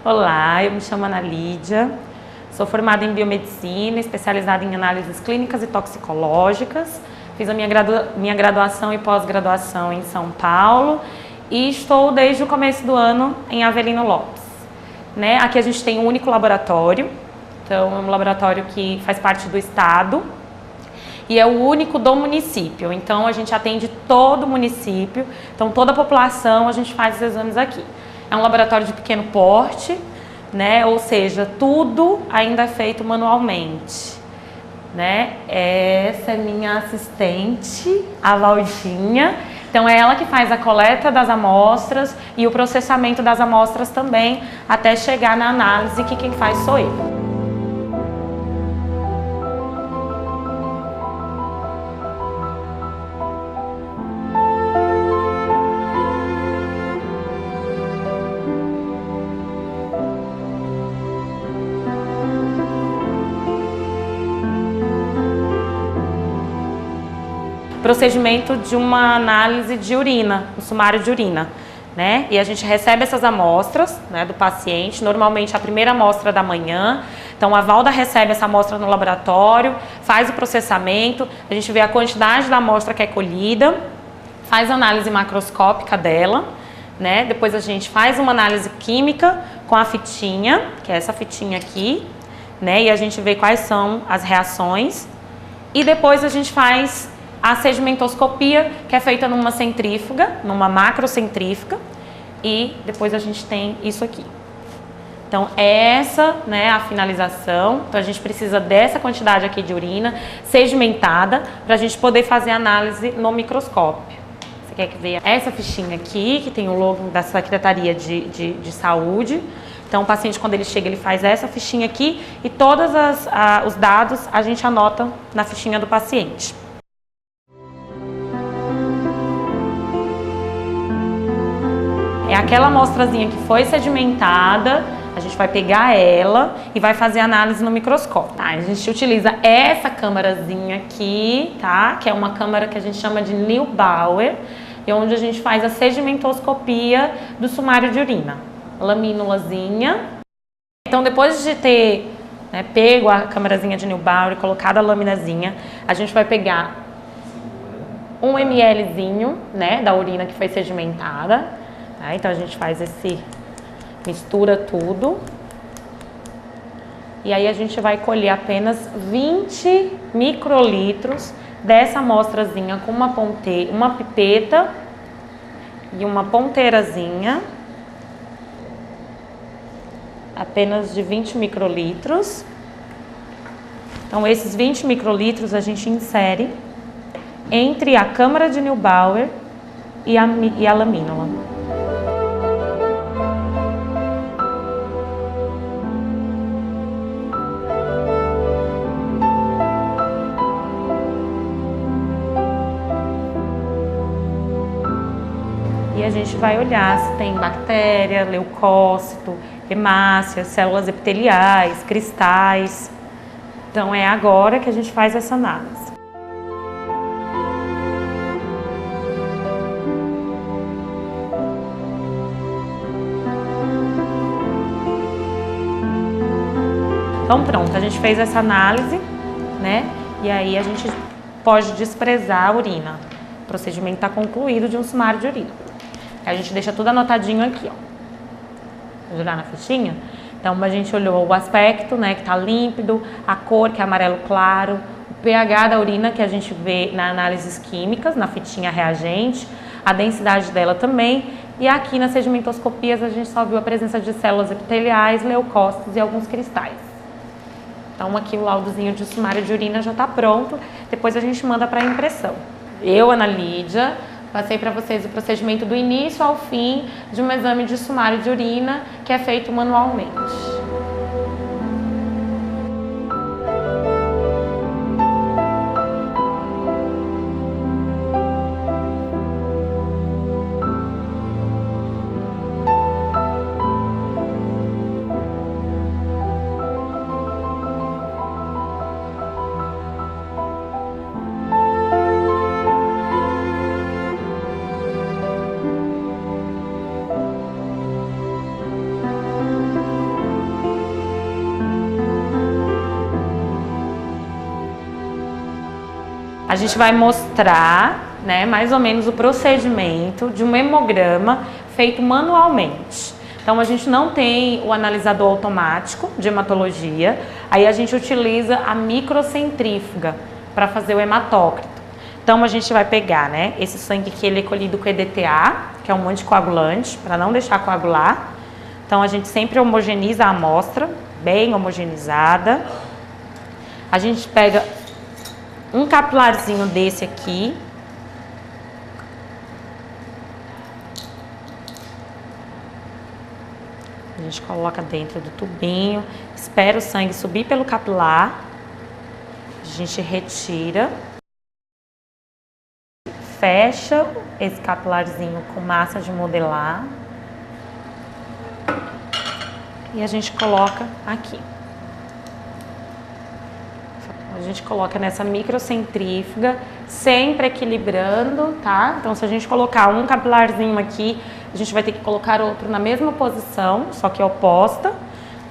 Olá, eu me chamo Ana Lídia, sou formada em biomedicina, especializada em análises clínicas e toxicológicas. Fiz a minha graduação e pós-graduação em São Paulo e estou desde o começo do ano em Avelino Lopes. Aqui a gente tem um único laboratório, então é um laboratório que faz parte do estado e é o único do município, então a gente atende todo o município, então toda a população a gente faz os exames aqui. É um laboratório de pequeno porte, ou seja, tudo ainda é feito manualmente. Essa é minha assistente, a Valdinha. Então é ela que faz a coleta das amostras e o processamento das amostras também, até chegar na análise, que quem faz sou eu. Procedimento de uma análise de urina, um sumário de urina, E a gente recebe essas amostras, do paciente, normalmente a primeira amostra da manhã. Então a Valda recebe essa amostra no laboratório, faz o processamento, a gente vê a quantidade da amostra que é colhida, faz a análise macroscópica dela, Depois a gente faz uma análise química com a fitinha, que é essa fitinha aqui, E a gente vê quais são as reações. E depois a gente faz a sedimentoscopia, que é feita numa centrífuga, numa macrocentrífuga, e depois a gente tem isso aqui. Então essa é a finalização, então a gente precisa dessa quantidade aqui de urina sedimentada para a gente poder fazer a análise no microscópio. Você quer que veja essa fichinha aqui, que tem o logo da Secretaria de Saúde. Então o paciente, quando ele chega, ele faz essa fichinha aqui e todos os dados a gente anota na fichinha do paciente. É aquela amostrazinha que foi sedimentada, a gente vai pegar ela e vai fazer análise no microscópio. A gente utiliza essa câmarazinha aqui, que é uma câmara que a gente chama de Neubauer, e onde a gente faz a sedimentoscopia do sumário de urina. Lamínulazinha. Então, depois de ter pego a câmarazinha de Neubauer e colocado a laminazinha, a gente vai pegar 1 mlzinho, da urina que foi sedimentada. Então a gente faz mistura tudo. E aí a gente vai colher apenas 20 microlitros dessa amostrazinha com uma pipeta e uma ponteirazinha. Apenas de 20 microlitros. Então esses 20 microlitros a gente insere entre a câmara de Neubauer e a lamínula. E a gente vai olhar se tem bactéria, leucócito, hemácias, células epiteliais, cristais. Então é agora que a gente faz essa análise. Então pronto, a gente fez essa análise, E aí a gente pode desprezar a urina. O procedimento está concluído de um sumário de urina. A gente deixa tudo anotadinho aqui, Vou olhar na fichinha. Então a gente olhou o aspecto, que está límpido, a cor, que é amarelo claro, o pH da urina, que a gente vê nas análises químicas, na fitinha reagente, a densidade dela também. E aqui nas sedimentoscopias a gente só viu a presença de células epiteliais, leucócitos e alguns cristais. Então aqui o laudozinho de sumário de urina já está pronto, depois a gente manda para a impressão. Eu, Ana Lídia, passei para vocês o procedimento do início ao fim de um exame de sumário de urina que é feito manualmente. a gente vai mostrar, né, mais ou menos o procedimento de um hemograma feito manualmente. Então a gente não tem o analisador automático de hematologia, aí a gente utiliza a microcentrífuga para fazer o hematócrito. Então a gente vai pegar, né, esse sangue que ele é colhido com EDTA, que é um anticoagulante, para não deixar coagular. Então a gente sempre homogeneiza a amostra, bem homogeneizada. A gente pega um capilarzinho desse aqui. A gente coloca dentro do tubinho, espera o sangue subir pelo capilar. A gente retira. Fecha esse capilarzinho com massa de modelar. E a gente coloca aqui. A gente coloca nessa microcentrífuga, sempre equilibrando, tá? Então, se a gente colocar um capilarzinho aqui, a gente vai ter que colocar outro na mesma posição, só que oposta,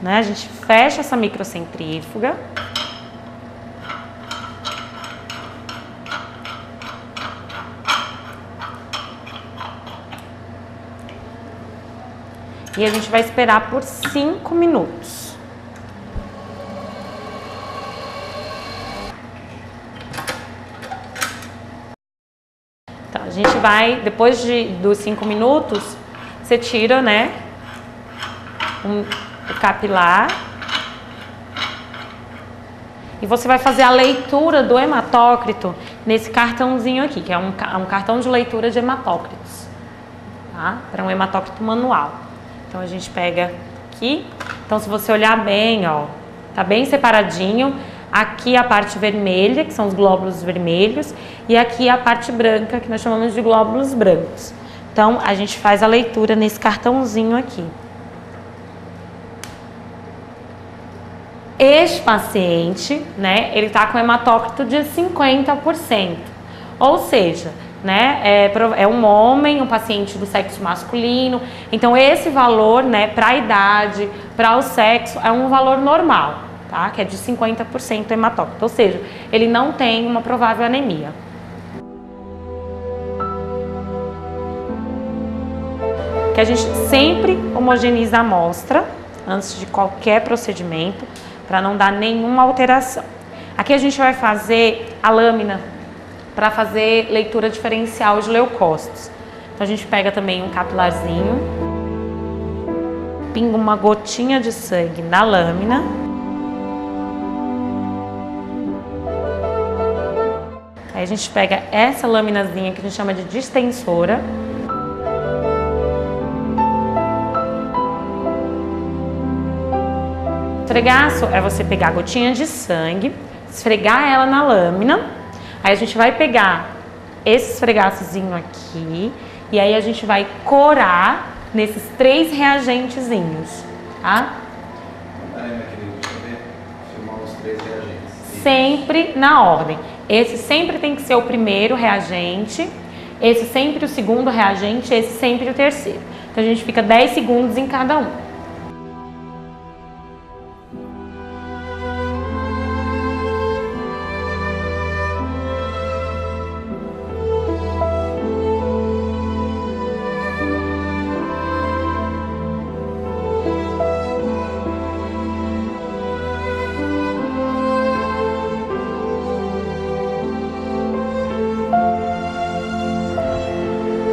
né? A gente fecha essa microcentrífuga. E a gente vai esperar por 5 minutos. Então, a gente vai, depois dos 5 minutos, você tira, né, o capilar. E você vai fazer a leitura do hematócrito nesse cartãozinho aqui, que é um cartão de leitura de hematócritos, tá? Para um hematócrito manual. Então a gente pega aqui, então se você olhar bem, ó, tá bem separadinho, aqui a parte vermelha, que são os glóbulos vermelhos, e aqui a parte branca, que nós chamamos de glóbulos brancos. Então a gente faz a leitura nesse cartãozinho aqui. Este paciente, né, ele tá com hematócrito de 50%, ou seja, né, é um homem, um paciente do sexo masculino, então esse valor, né, para a idade, para o sexo, é um valor normal, tá, que é de 50% hematócrito, ou seja, ele não tem uma provável anemia. Que a gente sempre homogeneiza a amostra antes de qualquer procedimento, para não dar nenhuma alteração. Aqui a gente vai fazer a lâmina para fazer leitura diferencial de leucócitos. Então a gente pega também um capilarzinho, pinga uma gotinha de sangue na lâmina. Aí a gente pega essa laminazinha que a gente chama de distensora. Esfregaço é você pegar a gotinha de sangue, esfregar ela na lâmina. Aí a gente vai pegar esse esfregaçozinho aqui e aí a gente vai corar nesses 3 reagentezinhos, tá? Filmar os 3 reagentes. Sempre na ordem. Esse sempre tem que ser o primeiro reagente, esse sempre o segundo reagente, esse sempre o terceiro. Então a gente fica 10 segundos em cada um.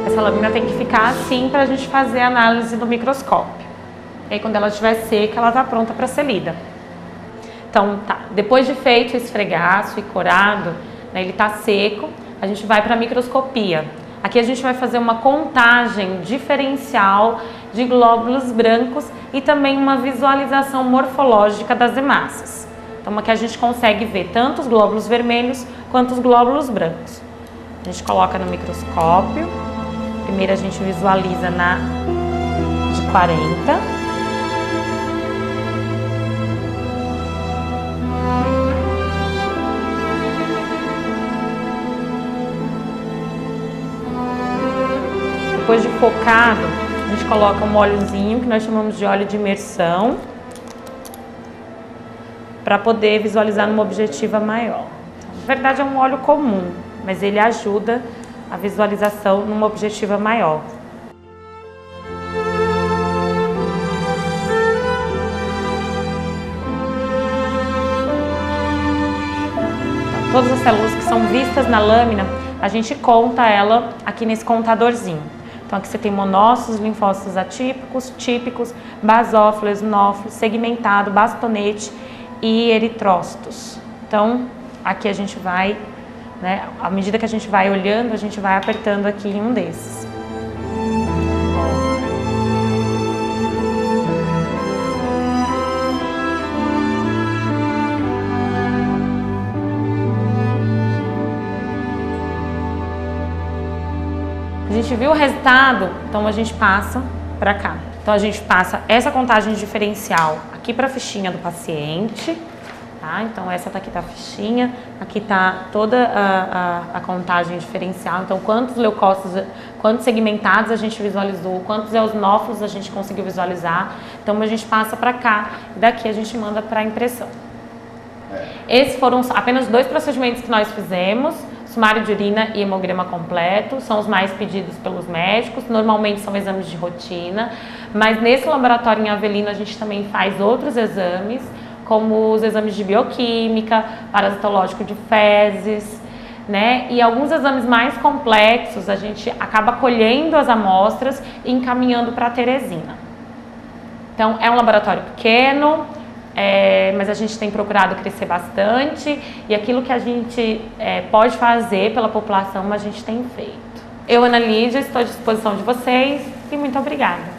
Essa lâmina tem que ficar assim para a gente fazer a análise do microscópio. E aí, quando ela estiver seca, ela está pronta para ser lida. Então, tá. Depois de feito esse esfregaço e corado, né, ele está seco, a gente vai para a microscopia. Aqui a gente vai fazer uma contagem diferencial de glóbulos brancos e também uma visualização morfológica das hemácias. Então, aqui a gente consegue ver tanto os glóbulos vermelhos quanto os glóbulos brancos. A gente coloca no microscópio. Primeiro a gente visualiza na de 40. Depois de focado, a gente coloca um óleozinho que nós chamamos de óleo de imersão para poder visualizar numa objetiva maior. Então, Na verdade é um óleo comum, mas ele ajuda a visualização numa objetiva maior. Todas as células que são vistas na lâmina, a gente conta ela aqui nesse contadorzinho. Então aqui você tem monócitos, linfócitos atípicos, típicos, basófilos, eosinófilos, segmentado, bastonete e eritrócitos. Então aqui a gente vai, né, à medida que a gente vai olhando, a gente vai apertando aqui em um desses. A gente viu o resultado, então a gente passa para cá. Então a gente passa essa contagem diferencial aqui para a fichinha do paciente, tá? Então essa aqui tá a fichinha, aqui tá toda a contagem diferencial. Então quantos leucócitos, quantos segmentados a gente visualizou, quantos eosinófilos a gente conseguiu visualizar. Então a gente passa para cá e daqui a gente manda para a impressão. Esses foram apenas 2 procedimentos que nós fizemos. Sumário de urina e hemograma completo, são os mais pedidos pelos médicos, normalmente são exames de rotina, mas nesse laboratório em Avelino a gente também faz outros exames, como os exames de bioquímica, parasitológico de fezes, né? E alguns exames mais complexos a gente acaba colhendo as amostras e encaminhando para a Teresina. Então é um laboratório pequeno, mas a gente tem procurado crescer bastante e aquilo que a gente pode fazer pela população a gente tem feito. Eu, Ana Lídia, estou à disposição de vocês e muito obrigada.